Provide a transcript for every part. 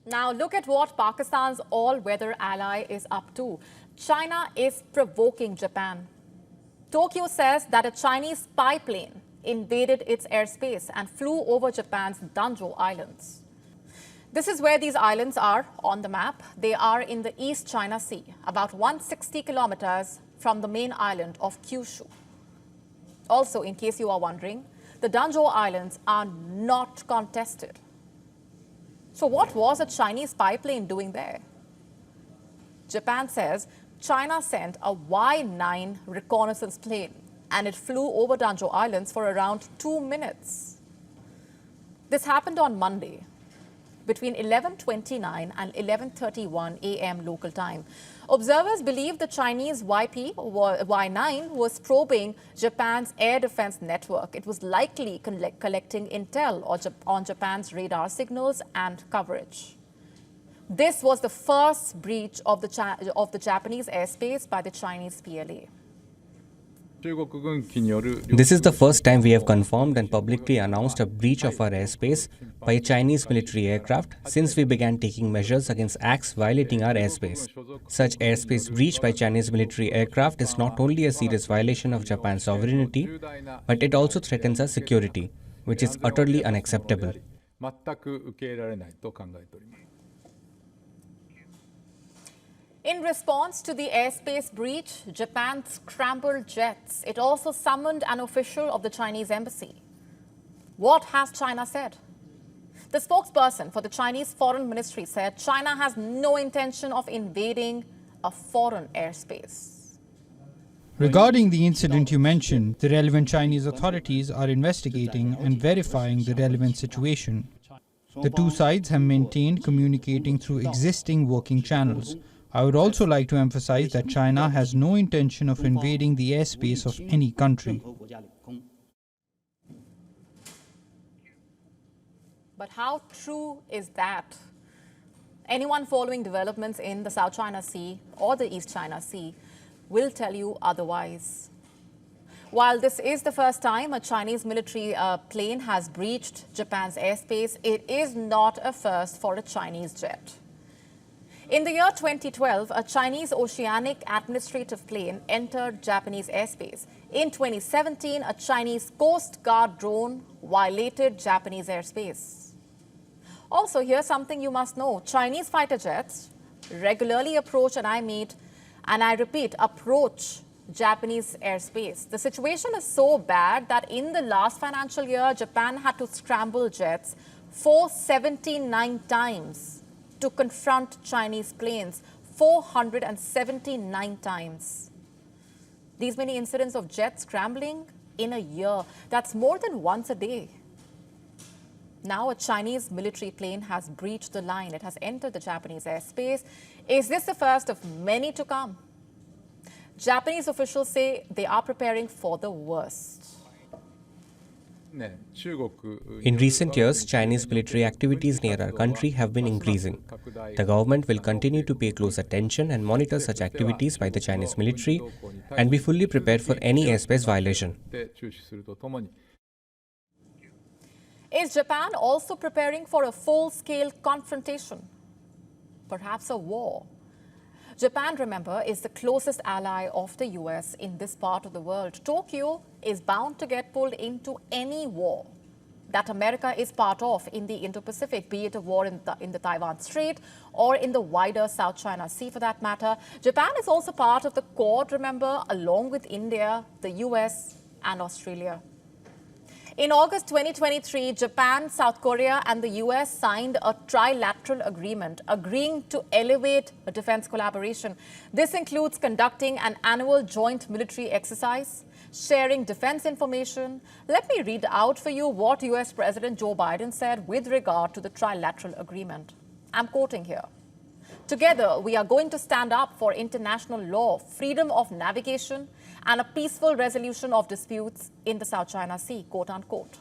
Now look at what Pakistan's all-weather ally is up to. China is provoking Japan. Tokyo says that a Chinese spy plane invaded its airspace and flew over Japan's Danjo Islands. This is where these islands are on the map. They are in the East China Sea, about 160 kilometers from the main island of Kyushu. Also, in case you are wondering, the Danjo Islands are not contested. So what was a Chinese spy plane doing there? Japan says China sent a Y-9 reconnaissance plane and it flew over Danjo Islands for around 2 minutes. This happened on Monday between 11:29 and 11:31 a.m. local time. Observers believe the Chinese Y-9 was probing Japan's air defense network. It was likely collecting intel on Japan's radar signals and coverage. This was the first breach of the Japanese airspace by the Chinese PLA. This is the first time we have confirmed and publicly announced a breach of our airspace by a Chinese military aircraft since we began taking measures against acts violating our airspace. Such airspace breach by Chinese military aircraft is not only a serious violation of Japan's sovereignty, but it also threatens our security, which is utterly unacceptable. In response to the airspace breach, Japan scrambled jets. It also summoned an official of the Chinese embassy. What has China said? The spokesperson for the Chinese Foreign Ministry said China has no intention of invading a foreign airspace. Regarding the incident you mentioned, the relevant Chinese authorities are investigating and verifying the relevant situation. The two sides have maintained communicating through existing working channels. I would also like to emphasize that China has no intention of invading the airspace of any country. But how true is that? Anyone following developments in the South China Sea or the East China Sea will tell you otherwise. While this is the first time a Chinese military plane has breached Japan's airspace, it is not a first for a Chinese jet. In the year 2012, a Chinese oceanic administrative plane entered Japanese airspace. In 2017, a Chinese Coast Guard drone violated Japanese airspace. Also, here's something you must know. Chinese fighter jets regularly approach, and I repeat, approach Japanese airspace. The situation is so bad that in the last financial year, Japan had to scramble jets 479 times to confront Chinese planes, 479 times. These many incidents of jets scrambling in a year, that's more than once a day. Now a Chinese military plane has breached the line. It has entered the Japanese airspace. Is this the first of many to come? Japanese officials say they are preparing for the worst. In recent years, Chinese military activities near our country have been increasing. The government will continue to pay close attention and monitor such activities by the Chinese military and be fully prepared for any airspace violation. Is Japan also preparing for a full-scale confrontation? Perhaps a war? Japan, remember, is the closest ally of the US in this part of the world. Tokyo is bound to get pulled into any war that America is part of in the Indo-Pacific, be it a war in the Taiwan Strait or in the wider South China Sea for that matter. Japan is also part of the Quad, remember, along with India, the US and Australia. In August 2023, Japan, South Korea and the US signed a trilateral agreement agreeing to elevate defense collaboration. This includes conducting an annual joint military exercise, sharing defense information. Let me read out for you what US President Joe Biden said with regard to the trilateral agreement. I'm quoting here. Together, we are going to stand up for international law, freedom of navigation, and a peaceful resolution of disputes in the South China Sea, quote unquote.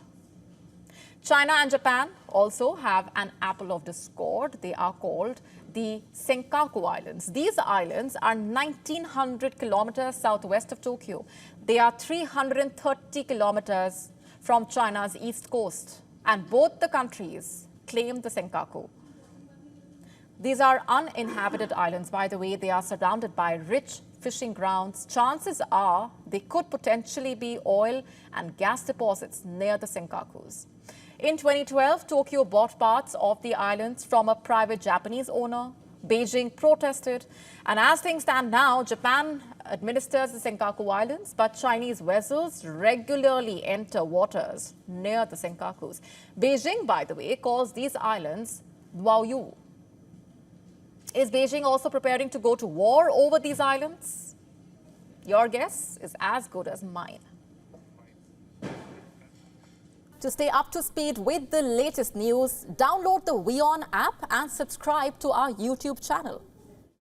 China and Japan also have an apple of discord. They are called the Senkaku Islands. These islands are 1,900 kilometers southwest of Tokyo. They are 330 kilometers from China's east coast, and both the countries claim the Senkaku. These are uninhabited islands, by the way. They are surrounded by rich fishing grounds. Chances are they could potentially be oil and gas deposits near the Senkakus. In 2012, Tokyo bought parts of the islands from a private Japanese owner. Beijing protested, and as things stand now, Japan administers the Senkaku Islands, but Chinese vessels regularly enter waters near the Senkakus. Beijing, by the way, calls these islands WION. Is Beijing also preparing to go to war over these islands? Your guess is as good as mine. To stay up to speed with the latest news, download the WION app and subscribe to our YouTube channel.